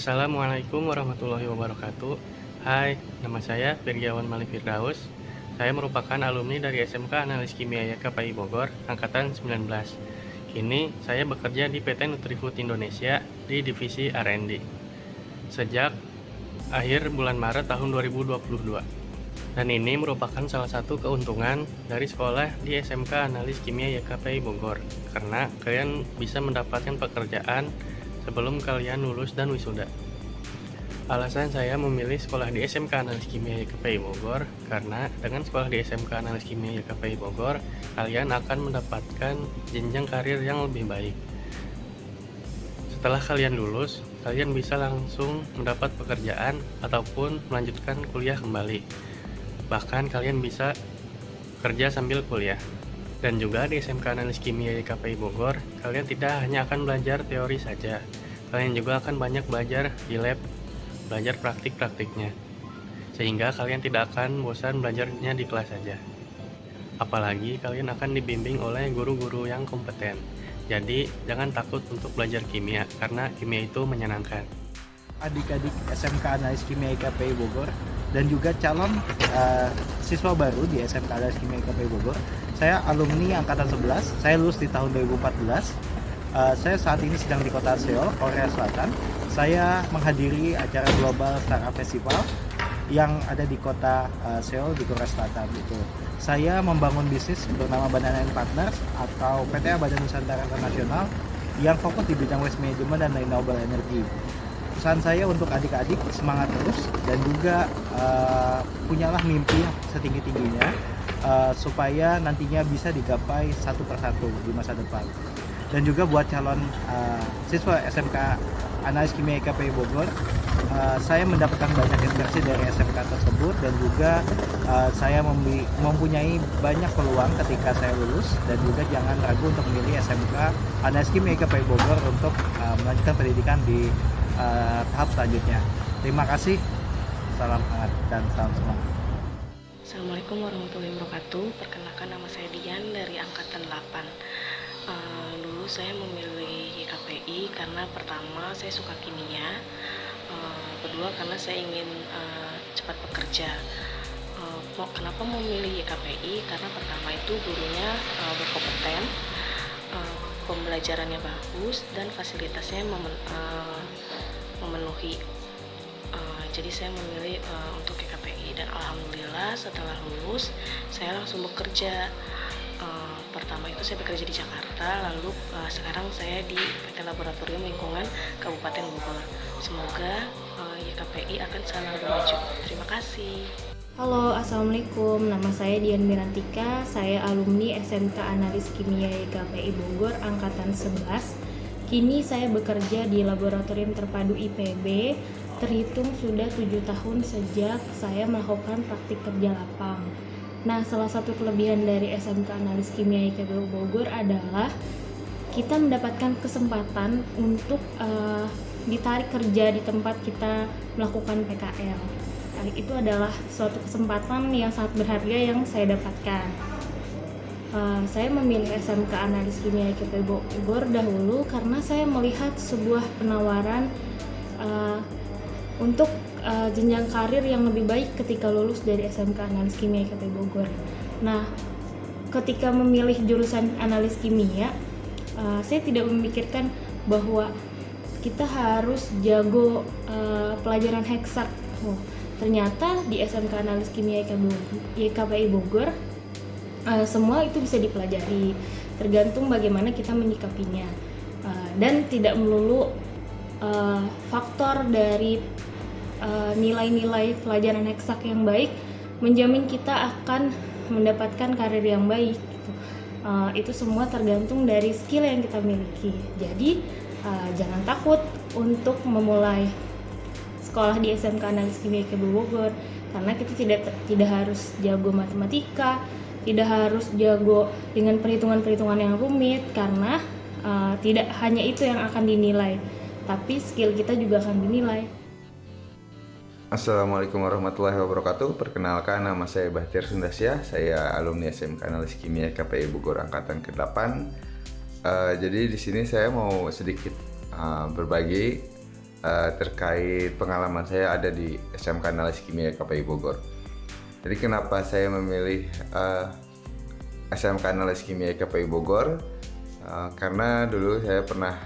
Assalamualaikum warahmatullahi wabarakatuh. Hai, nama saya Firyawan Malik Firdaus. Saya merupakan alumni dari SMK Analis Kimia YKPI Bogor, Angkatan 19. Kini saya bekerja di PT Nutrifood Indonesia di divisi R&D sejak akhir bulan Maret tahun 2022. Dan ini merupakan salah satu keuntungan dari sekolah di SMK Analis Kimia YKPI Bogor, karena kalian bisa mendapatkan pekerjaan sebelum kalian lulus dan wisuda. Alasan saya memilih sekolah di SMK Analis Kimia YKPI Bogor karena dengan sekolah di SMK Analis Kimia YKPI Bogor, kalian akan mendapatkan jenjang karir yang lebih baik. Setelah kalian lulus, kalian bisa langsung mendapat pekerjaan ataupun melanjutkan kuliah kembali. Bahkan kalian bisa kerja sambil kuliah. Dan juga di SMK Analis Kimia YKPI Bogor, kalian tidak hanya akan belajar teori saja, kalian juga akan banyak belajar di lab, belajar praktik-praktiknya, sehingga kalian tidak akan bosan belajarnya di kelas saja. Apalagi kalian akan dibimbing oleh guru-guru yang kompeten. Jadi jangan takut untuk belajar kimia, karena kimia itu menyenangkan. Adik-adik SMK Analis Kimia IKPI Bogor dan juga calon siswa baru di SMK Analis Kimia IKPI Bogor. Saya alumni angkatan 11, saya lulus di tahun 2014. Saya saat ini sedang di kota Seoul, Korea Selatan. Saya menghadiri acara Global Startup Festival yang ada di kota Seoul di Korea Selatan itu. Saya membangun bisnis bernama Banana & Partners atau PT Badan Nusantara Internasional yang fokus di bidang waste management dan renewable energy. Pesan saya untuk adik-adik, semangat terus dan juga punyalah mimpi setinggi-tingginya supaya nantinya bisa digapai satu persatu di masa depan. Dan juga buat calon siswa SMK Analis Kimia IKPI Bogor, saya mendapatkan banyak inspirasi dari SMK tersebut dan juga saya mempunyai banyak peluang ketika saya lulus, dan juga jangan ragu untuk memilih SMK Analis Kimia IKPI Bogor untuk melanjutkan pendidikan di tahap selanjutnya. Terima kasih, salam hangat dan salam semangat. Assalamualaikum warahmatullahi wabarakatuh. Perkenalkan, nama saya Dian dari Angkatan 8. Dulu saya memilih YKPI karena pertama saya suka kimia, kedua karena saya ingin cepat bekerja. Kenapa memilih YKPI? Karena pertama itu gurunya berkompeten, pembelajarannya bagus, dan fasilitasnya memenuhi. Jadi saya memilih untuk YKPI, dan alhamdulillah setelah lulus saya langsung bekerja. Pertama itu saya bekerja di Jakarta, lalu sekarang saya di PT Laboratorium Lingkungan Kabupaten Bogor. Semoga YKPI akan selalu maju. Terima kasih. Halo, Assalamualaikum. Nama saya Dian Mirantika. Saya alumni SMK Analis Kimia YKPI Bogor Angkatan 11. Kini saya bekerja di Laboratorium Terpadu IPB. Terhitung sudah 7 tahun sejak saya melakukan praktik kerja lapang. Nah, salah satu kelebihan dari SMK Analis Kimia IKPI Bogor adalah kita mendapatkan kesempatan untuk ditarik kerja di tempat kita melakukan PKL. Itu adalah suatu kesempatan yang sangat berharga yang saya dapatkan. Saya memilih SMK Analis Kimia IKPI Bogor dahulu karena saya melihat sebuah penawaran untuk jenjang karir yang lebih baik ketika lulus dari SMK Analis Kimia IKPI Bogor. Nah, ketika memilih jurusan analis kimia, saya tidak memikirkan bahwa kita harus jago pelajaran heksak. Ternyata di SMK Analis Kimia YKPI Bogor semua itu bisa dipelajari, tergantung bagaimana kita menyikapinya, dan tidak melulu faktor dari nilai-nilai pelajaran heksak yang baik menjamin kita akan mendapatkan karir yang baik gitu. Itu semua tergantung dari skill yang kita miliki. Jadi jangan takut untuk memulai sekolah di SMK Analis Kimia YKPI Bogor, karena kita tidak harus jago matematika, tidak harus jago dengan perhitungan-perhitungan yang rumit, karena tidak hanya itu yang akan dinilai, tapi skill kita juga akan dinilai. Assalamualaikum warahmatullahi wabarakatuh. Perkenalkan, nama saya Bahtiar Sundasya. Saya alumni SMK Analis Kimia YKPI Bogor Angkatan ke-8. Jadi di sini saya mau sedikit berbagi terkait pengalaman saya ada di SMK Analis Kimia KPI Bogor. Jadi kenapa saya memilih SMK Analis Kimia KPI Bogor? Karena dulu saya pernah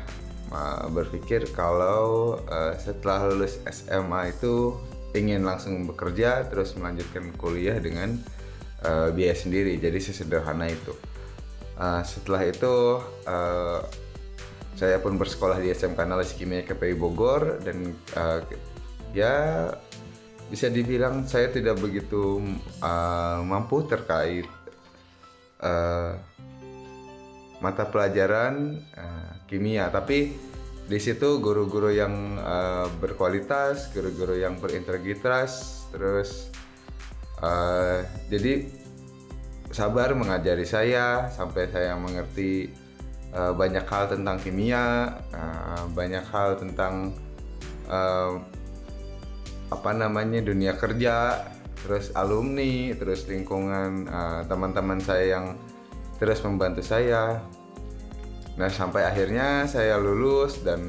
berpikir kalau setelah lulus SMA itu ingin langsung bekerja terus melanjutkan kuliah dengan biaya sendiri, jadi sesederhana itu. Setelah itu saya pun bersekolah di SMK Analis Kimia KPI Bogor dan ya bisa dibilang saya tidak begitu mampu terkait mata pelajaran kimia, tapi di situ guru-guru yang berkualitas, guru-guru yang berintegritas, terus jadi sabar mengajari saya sampai saya mengerti banyak hal tentang kimia, banyak hal tentang dunia kerja, terus alumni, terus lingkungan teman-teman saya yang terus membantu saya. Nah, sampai akhirnya saya lulus dan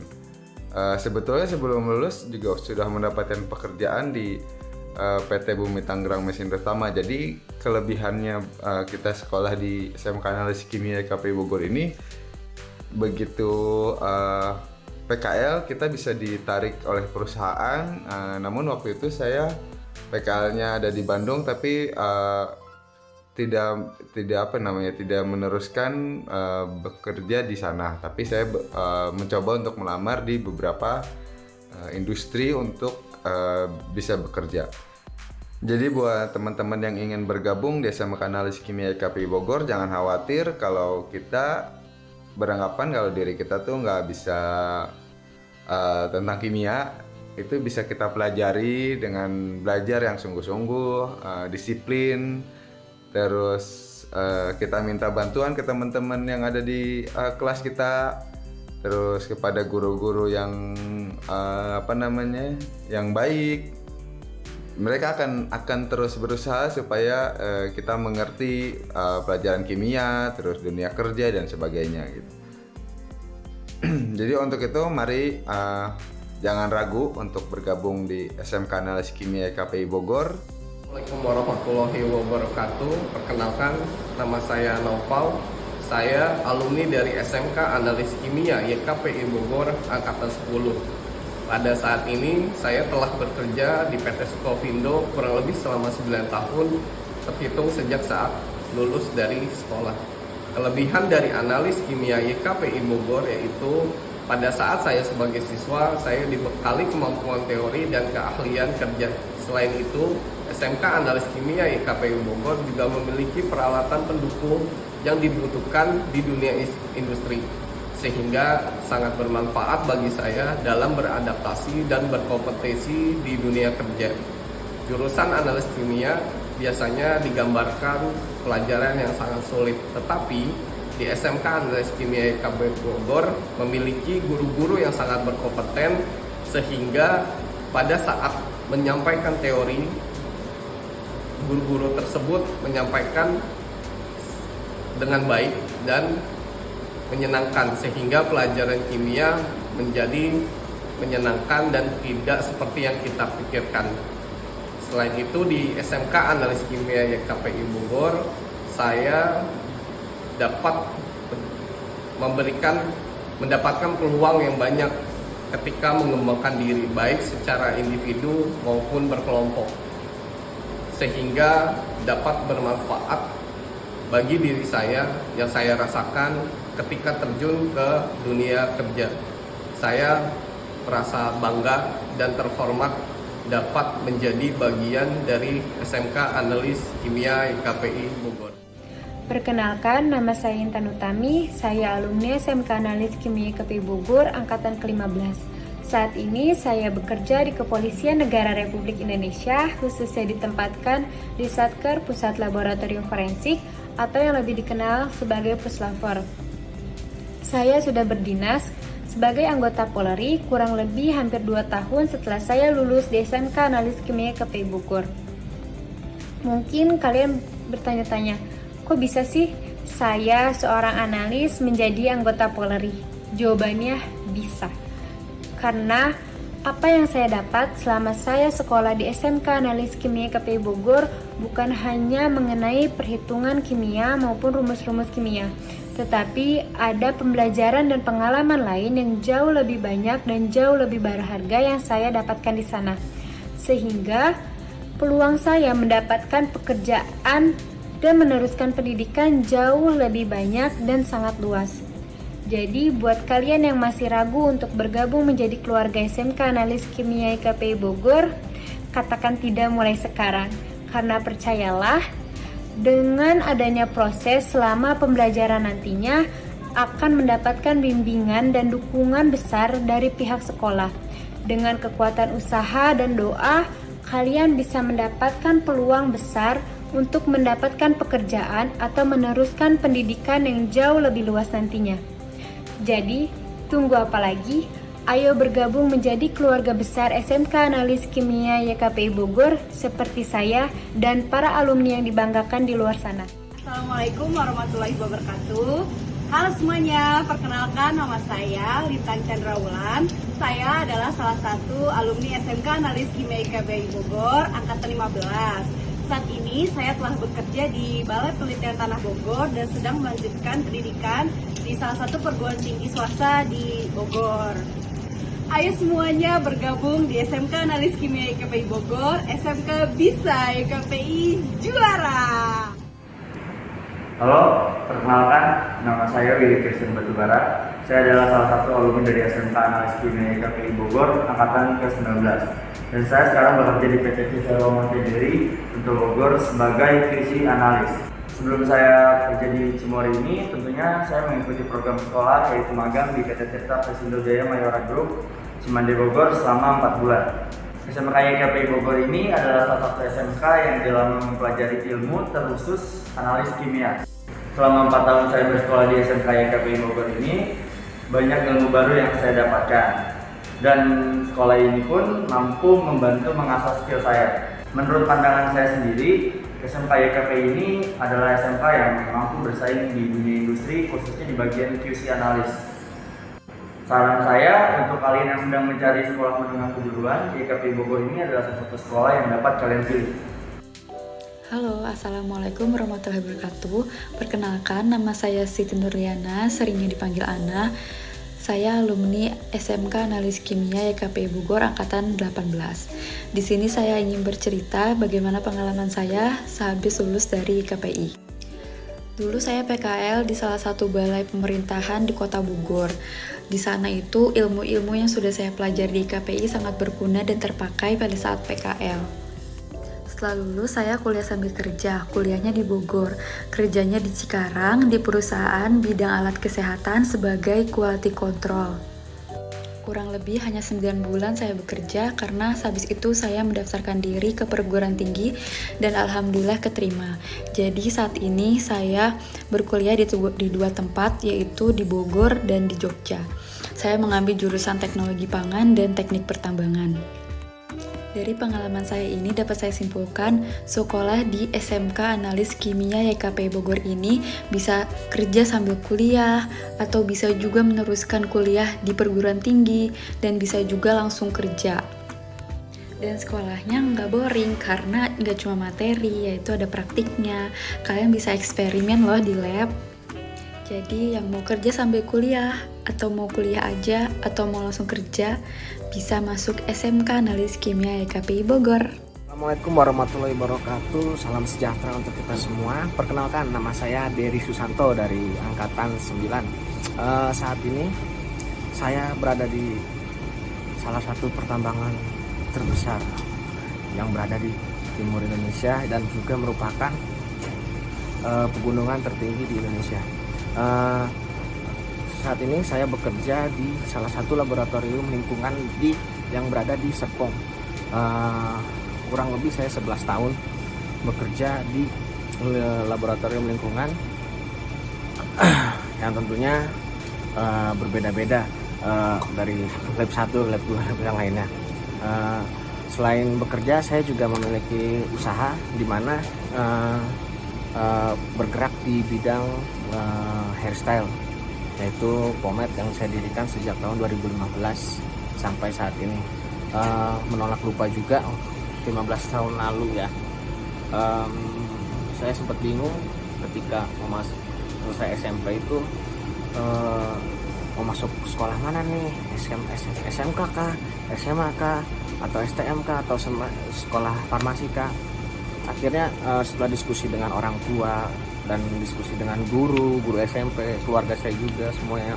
sebetulnya sebelum lulus juga sudah mendapatkan pekerjaan di PT Bumi Tangerang Mesin Pertama. Jadi kelebihannya kita sekolah di SMK Analis Kimia KPI Bogor ini, begitu PKL kita bisa ditarik oleh perusahaan. Namun waktu itu saya PKL-nya ada di Bandung, tapi tidak meneruskan bekerja di sana, tapi saya mencoba untuk melamar di beberapa industri untuk bisa bekerja. Jadi buat teman-teman yang ingin bergabung di SMK Analis Kimia KPI Bogor, jangan khawatir kalau kita beranggapan kalau diri kita tuh nggak bisa tentang kimia. Itu bisa kita pelajari dengan belajar yang sungguh-sungguh, disiplin. Terus kita minta bantuan ke teman-teman yang ada di kelas kita, terus kepada guru-guru yang yang baik. Mereka akan terus berusaha supaya kita mengerti pelajaran kimia, terus dunia kerja dan sebagainya gitu. Jadi untuk itu mari jangan ragu untuk bergabung di SMK Analis Kimia KPI Bogor. Assalamualaikum warahmatullahi wabarakatuh. Perkenalkan, nama saya Naufal. Saya alumni dari SMK Analis Kimia YKPI Bogor angkatan 10. Pada saat ini saya telah bekerja di PT Sukovindo kurang lebih selama 9 tahun, terhitung sejak saat lulus dari sekolah. Kelebihan dari Analis Kimia YKPI Bogor yaitu pada saat saya sebagai siswa, saya dibekali kemampuan teori dan keahlian kerja. Selain itu, SMK Analis Kimia YKPI Bogor juga memiliki peralatan pendukung yang dibutuhkan di dunia industri, sehingga sangat bermanfaat bagi saya dalam beradaptasi dan berkompetisi di dunia kerja. Jurusan Analis Kimia biasanya digambarkan pelajaran yang sangat sulit, tetapi di SMK Analis Kimia YKPI Bogor memiliki guru-guru yang sangat berkompeten, sehingga pada saat menyampaikan teori, guru-guru tersebut menyampaikan dengan baik dan menyenangkan, sehingga pelajaran kimia menjadi menyenangkan dan tidak seperti yang kita pikirkan. Selain itu di SMK Analis Kimia YKPI Bogor, saya dapat mendapatkan peluang yang banyak ketika mengembangkan diri, baik secara individu maupun berkelompok, sehingga dapat bermanfaat bagi diri saya yang saya rasakan ketika terjun ke dunia kerja. Saya merasa bangga dan terhormat dapat menjadi bagian dari SMK Analis Kimia YKPI Bogor. Perkenalkan, nama saya Intan Utami, saya alumni SMK Analis Kimia YKPI Bogor angkatan ke-15. Saat ini saya bekerja di Kepolisian Negara Republik Indonesia, khususnya ditempatkan di Satker Pusat Laboratorium Forensik atau yang lebih dikenal sebagai Puslapor. Saya sudah berdinas sebagai anggota Polri kurang lebih hampir 2 tahun setelah saya lulus di SMK Analis Kimia YKPI Bogor. Mungkin kalian bertanya-tanya, kok bisa sih saya seorang analis menjadi anggota Polri? Jawabannya bisa. Karena Apa yang saya dapat selama saya sekolah di SMK Analis Kimia KPI Bogor bukan hanya mengenai perhitungan kimia maupun rumus-rumus kimia, tetapi ada pembelajaran dan pengalaman lain yang jauh lebih banyak dan jauh lebih berharga yang saya dapatkan di sana. Sehingga peluang saya mendapatkan pekerjaan dan meneruskan pendidikan jauh lebih banyak dan sangat luas. Jadi buat kalian yang masih ragu untuk bergabung menjadi keluarga SMK Analis Kimia IKPI Bogor, katakan tidak mulai sekarang. Karena percayalah, dengan adanya proses selama pembelajaran nantinya akan mendapatkan bimbingan dan dukungan besar dari pihak sekolah. Dengan kekuatan usaha dan doa, kalian bisa mendapatkan peluang besar untuk mendapatkan pekerjaan atau meneruskan pendidikan yang jauh lebih luas nantinya. Jadi, tunggu apa lagi? Ayo bergabung menjadi keluarga besar SMK Analis Kimia YKPI Bogor seperti saya dan para alumni yang dibanggakan di luar sana. Assalamualaikum warahmatullahi wabarakatuh. Halo semuanya, perkenalkan nama saya Lintang Chandra Wulan. Saya adalah salah satu alumni SMK Analis Kimia YKPI Bogor angkatan 15. Saat ini saya telah bekerja di Balai Penelitian Tanah Bogor dan sedang melanjutkan pendidikan di salah satu perguruan tinggi swasta di Bogor. Ayo semuanya bergabung di SMK Analis Kimia IKPI Bogor, SMK bisa IKPI juara! Halo, perkenalkan, nama saya Willy Christian Batubara. Saya adalah salah satu alumni dari SMK Analis Kimia IKPI Bogor, angkatan ke-19. Dan saya sekarang bekerja di PT Cisarua Montederi, Sentul Bogor sebagai QC Analis. Sebelum saya kerja di Cimory ini, tentunya saya mengikuti program sekolah yaitu magang di PT Tirta Presindo Jaya Mayora Group, Cimande Bogor selama 4 bulan. SMK IKPI Bogor ini adalah salah satu SMK yang dalam mempelajari ilmu terkhusus analis kimia. Selama 4 tahun saya bersekolah di SMK IKPI Bogor ini, banyak ilmu baru yang saya dapatkan. Dan sekolah ini pun mampu membantu mengasah skill saya. Menurut pandangan saya sendiri, SMK YKPI ini adalah SMK yang mampu bersaing di dunia industri, khususnya di bagian QC analis. Saran saya untuk kalian yang sedang mencari sekolah menengah kejuruan, YKPI Bogor ini adalah salah satu sekolah yang dapat kalian pilih. Halo, Assalamualaikum warahmatullahi wabarakatuh. Perkenalkan, nama saya Siti Nurliana, seringnya dipanggil Ana. Saya alumni SMK Analis Kimia YKPI Bogor angkatan 18. Di sini saya ingin bercerita bagaimana pengalaman saya sehabis lulus dari YKPI. Dulu saya PKL di salah satu balai pemerintahan di Kota Bogor. Di sana itu ilmu-ilmu yang sudah saya pelajari di YKPI sangat berguna dan terpakai pada saat PKL. Setelah lulus, saya kuliah sambil kerja, kuliahnya di Bogor, kerjanya di Cikarang, di perusahaan bidang alat kesehatan sebagai quality control. Kurang lebih hanya 9 bulan saya bekerja, karena habis itu saya mendaftarkan diri ke perguruan tinggi dan alhamdulillah keterima. Jadi saat ini saya berkuliah di 2 tempat, yaitu di Bogor dan di Jogja. Saya mengambil jurusan teknologi pangan dan teknik pertambangan. Dari pengalaman saya ini dapat saya simpulkan, sekolah di SMK Analis Kimia YKPI Bogor ini bisa kerja sambil kuliah, atau bisa juga meneruskan kuliah di perguruan tinggi, dan bisa juga langsung kerja. Dan sekolahnya nggak boring, karena nggak cuma materi, yaitu ada praktiknya. Kalian bisa eksperimen loh di lab. Jadi yang mau kerja sambil kuliah, atau mau kuliah aja, atau mau langsung kerja, bisa masuk SMK Analis Kimia YKPI Bogor. Assalamualaikum warahmatullahi wabarakatuh. Salam sejahtera untuk kita semua. Perkenalkan, nama saya Dery Susanto dari Angkatan 9. Saat ini saya berada di salah satu pertambangan terbesar yang berada di timur Indonesia dan juga merupakan pegunungan tertinggi di Indonesia. Saat ini saya bekerja di salah satu laboratorium lingkungan yang berada di Serpong. Kurang lebih saya 11 tahun bekerja di laboratorium lingkungan yang tentunya berbeda-beda dari lab 1, lab 2, lab yang lainnya. Selain bekerja, saya juga memiliki usaha di mana bergerak di bidang hairstyle, yaitu pomade yang saya dirikan sejak tahun 2015 sampai saat ini. menolak lupa juga 15 tahun lalu ya. Saya sempat bingung ketika mau selesai SMP itu mau masuk sekolah mana nih, SMK kah, SMA kah, atau STM kah, atau sekolah farmasi kah. Akhirnya setelah diskusi dengan orang tua dan diskusi dengan guru SMP, keluarga saya juga semuanya,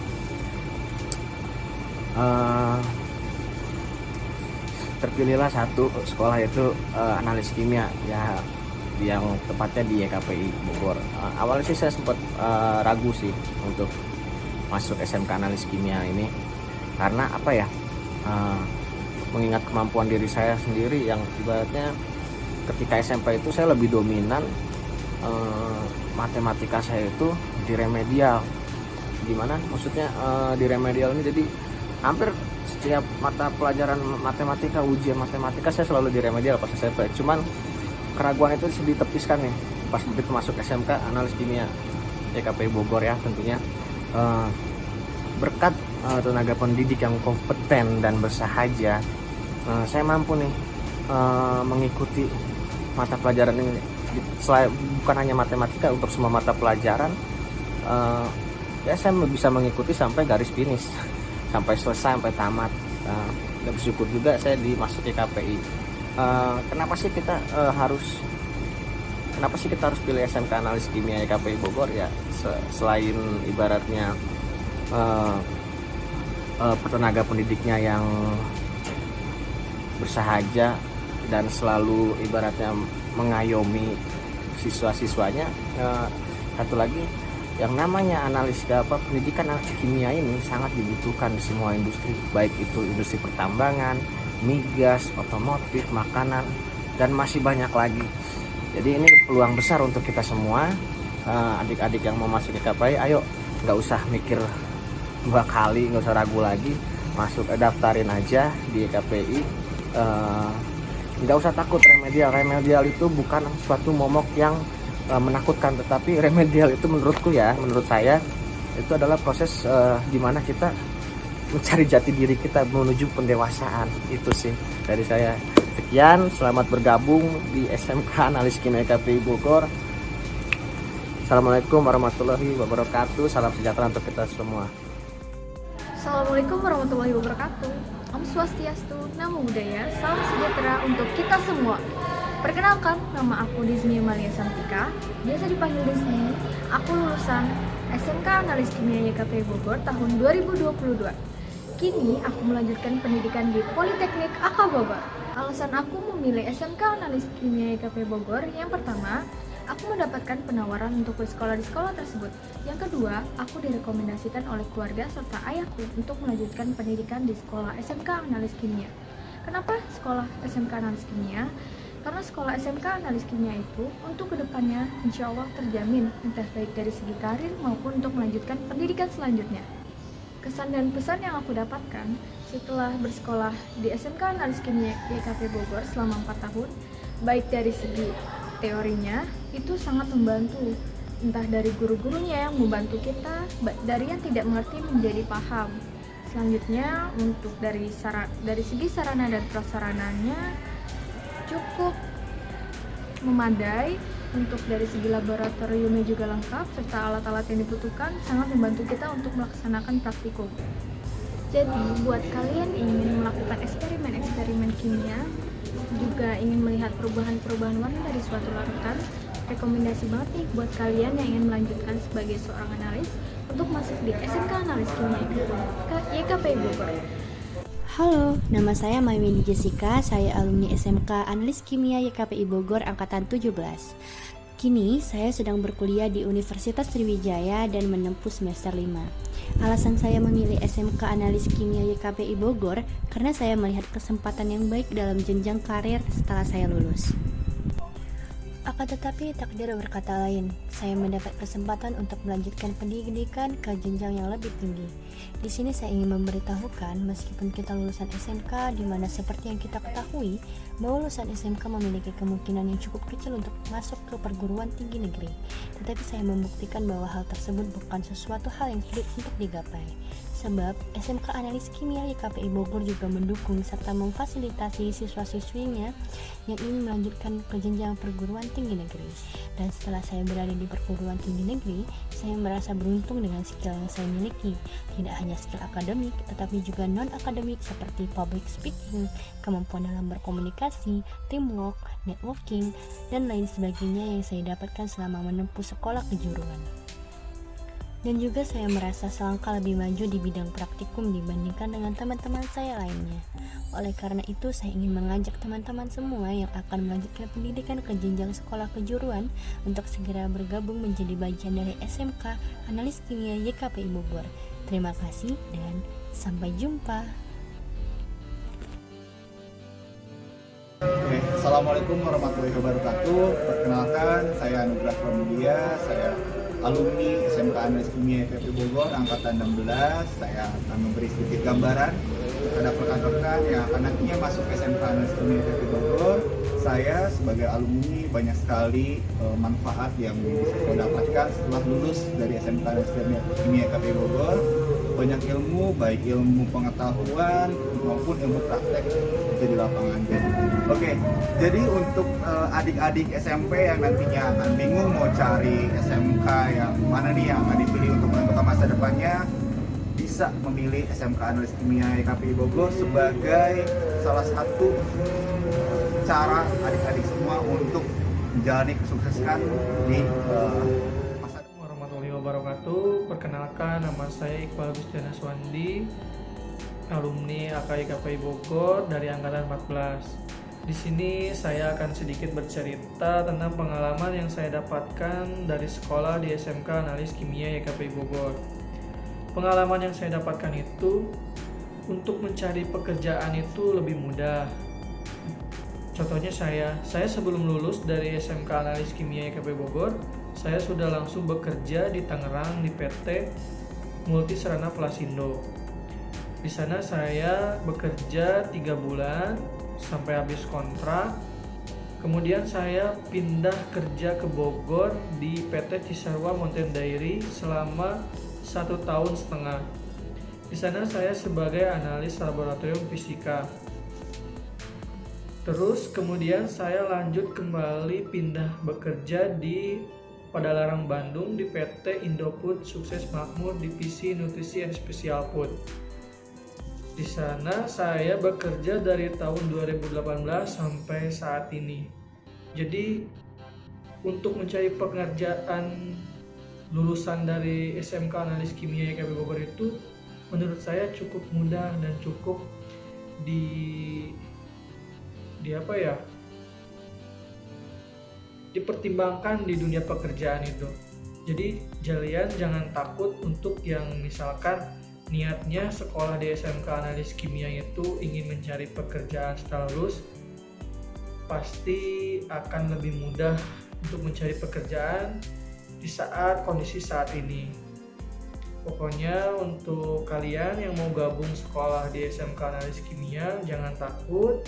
terpilihlah satu sekolah, yaitu analis kimia ya, yang tepatnya di YKPI Bogor. Awalnya sih saya sempat ragu sih untuk masuk SMK analis kimia ini, karena apa ya, mengingat kemampuan diri saya sendiri yang ibaratnya ketika SMP itu saya lebih dominan matematika saya itu di remedial. Gimana maksudnya di remedial ini, jadi hampir setiap mata pelajaran matematika, ujian matematika saya selalu di remedial pas SMP. Cuman keraguan itu ditepiskan nih pas begitu masuk SMK analis kimia YKPI Bogor ya, tentunya berkat tenaga pendidik yang kompeten dan bersahaja, saya mampu nih mengikuti mata pelajaran ini. Bukan hanya matematika, untuk semua mata pelajaran ya saya bisa mengikuti sampai garis finish, sampai selesai, sampai tamat. Dan bersyukur juga saya dimasuki KPI. Kenapa sih kita harus pilih SMK analis kimia YKPI Bogor ya, selain ibaratnya tenaga pendidiknya yang bersahaja dan selalu ibaratnya mengayomi siswa-siswanya, satu lagi yang namanya analis pendidikan kimia ini sangat dibutuhkan di semua industri, baik itu industri pertambangan, migas, otomotif, makanan, dan masih banyak lagi. Jadi ini peluang besar untuk kita semua, adik-adik yang mau masuk ke KPI, ayo nggak usah mikir dua kali, nggak usah ragu lagi, masuk daftarin aja di KPI. Nggak usah takut remedial itu bukan suatu momok yang menakutkan, tetapi remedial itu menurut saya itu adalah proses dimana kita mencari jati diri kita menuju pendewasaan. Itu sih dari saya. Sekian, selamat bergabung di SMK Analis Kimia YKPI Bogor. Assalamualaikum warahmatullahi wabarakatuh. Salam sejahtera untuk kita semua. Assalamualaikum warahmatullahi wabarakatuh. Om Swastiastu, Namo Buddhaya, salam sejahtera untuk kita semua. Perkenalkan, nama aku Disni Amalia Santika, biasa dipanggil Disni. Aku lulusan SMK Analis Kimia YKPI Bogor tahun 2022. Kini aku melanjutkan pendidikan di Politeknik AK Bogor. Alasan aku memilih SMK Analis Kimia YKPI Bogor, yang pertama, aku mendapatkan penawaran untuk bersekolah di sekolah tersebut. Yang kedua, aku direkomendasikan oleh keluarga serta ayahku untuk melanjutkan pendidikan di sekolah SMK Analis Kimia. Kenapa sekolah SMK Analis Kimia? Karena sekolah SMK Analis Kimia itu untuk kedepannya insya Allah terjamin, entah baik dari segi karir maupun untuk melanjutkan pendidikan selanjutnya. Kesan dan pesan yang aku dapatkan setelah bersekolah di SMK Analis Kimia YKPI Bogor selama 4 tahun, baik dari segi teorinya itu sangat membantu, entah dari guru-gurunya yang membantu kita dari yang tidak mengerti menjadi paham. Selanjutnya untuk dari segi sarana dan prasarananya cukup memadai, untuk dari segi laboratoriumnya juga lengkap, serta alat-alat yang dibutuhkan sangat membantu kita untuk melaksanakan praktikum. Jadi buat kalian ingin melakukan eksperimen kimia, juga ingin melihat perubahan-perubahan warna dari suatu larutan, rekomendasi banget nih buat kalian yang ingin melanjutkan sebagai seorang analis untuk masuk di SMK Analis Kimia YKPI Bogor. Halo, nama saya Maywini Jessica, saya alumni SMK Analis Kimia YKPI Bogor Angkatan 17. Kini saya sedang berkuliah di Universitas Sriwijaya dan menempuh semester 5. Alasan saya memilih SMK Analis Kimia YKPI Bogor karena saya melihat kesempatan yang baik dalam jenjang karir setelah saya lulus. Akan tetapi takdir berkata lain, saya mendapat kesempatan untuk melanjutkan pendidikan ke jenjang yang lebih tinggi. Di sini saya ingin memberitahukan, meskipun kita lulusan SMK, di mana seperti yang kita ketahui, bahwa lulusan SMK memiliki kemungkinan yang cukup kecil untuk masuk ke perguruan tinggi negeri. Tetapi saya membuktikan bahwa hal tersebut bukan sesuatu hal yang sulit untuk digapai. Sebab SMK Analis Kimia YKPI Bogor juga mendukung serta memfasilitasi siswa-siswinya yang ingin melanjutkan ke jenjang perguruan tinggi negeri. Dan setelah saya berada di perguruan tinggi negeri, saya merasa beruntung dengan skill yang saya miliki. Tidak hanya skill akademik, tetapi juga non-akademik seperti public speaking, kemampuan dalam berkomunikasi, teamwork, networking, dan lain sebagainya yang saya dapatkan selama menempuh sekolah kejuruan. Dan juga saya merasa selangkah lebih maju di bidang praktikum dibandingkan dengan teman-teman saya lainnya. Oleh karena itu, saya ingin mengajak teman-teman semua yang akan melanjutkan pendidikan ke jenjang sekolah kejuruan untuk segera bergabung menjadi bagian dari SMK Analis Kimia YKPI Bogor. Terima kasih dan sampai jumpa. Assalamualaikum warahmatullahi wabarakatuh. Perkenalkan, saya Anugrah Pramudia, saya alumni SMK Analis Kimia YKPI Bogor angkatan 16. Saya akan memberi sedikit gambaran kepada rekan-rekan yang akan nantinya masuk SMK Analis Kimia YKPI Bogor. Saya sebagai alumni banyak sekali manfaat yang bisa saya dapatkan setelah lulus dari SMK Analis Kimia YKPI Bogor. Banyak ilmu, baik ilmu pengetahuan maupun ilmu praktek di lapangan. Oke, jadi untuk adik-adik SMP yang nantinya akan bingung mau cari SMK yang mana nih yang akan dipilih untuk menentukan masa depannya, bisa memilih SMK Analis Kimia YKPI Bogor sebagai salah satu cara adik-adik semua untuk menjalani kesuksesan di masa depan. Warahmatullahi wabarakatuh. Perkenalkan, nama saya Iqbal Gustiana Swandi, alumni AKIKPI Bogor dari angkatan 14. Di sini saya akan sedikit bercerita tentang pengalaman yang saya dapatkan dari sekolah di SMK Analis Kimia YKPI Bogor. Pengalaman yang saya dapatkan itu untuk mencari pekerjaan itu lebih mudah. Contohnya saya sebelum lulus dari SMK Analis Kimia YKPI Bogor, saya sudah langsung bekerja di Tangerang di PT Multisarana Plasindo. Di sana saya bekerja 3 bulan sampai habis kontrak. Kemudian saya pindah kerja ke Bogor di PT Cisarua Mountain Dairy selama 1,5 tahun. Di sana saya sebagai analis laboratorium fisika. Terus kemudian saya lanjut kembali pindah bekerja di Padalarang Bandung di PT Indofood Sukses Makmur Divisi Nutrisi and Special Food. Di sana saya bekerja dari tahun 2018 sampai saat ini. Jadi untuk mencari pekerjaan lulusan dari SMK Analis Kimia YKPI Bogor itu menurut saya cukup mudah dan cukup dipertimbangkan di dunia pekerjaan itu. Jadi kalian jangan takut untuk yang misalkan niatnya sekolah di SMK Analis Kimia itu ingin mencari pekerjaan setelah lulus, pasti akan lebih mudah untuk mencari pekerjaan di saat kondisi saat ini. Pokoknya untuk kalian yang mau gabung sekolah di SMK Analis Kimia, jangan takut,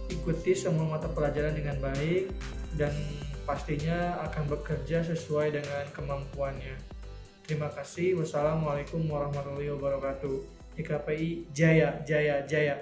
ikuti semua mata pelajaran dengan baik dan pastinya akan bekerja sesuai dengan kemampuannya. Terima kasih. Wassalamualaikum warahmatullahi wabarakatuh. YKPI Jaya Jaya Jaya.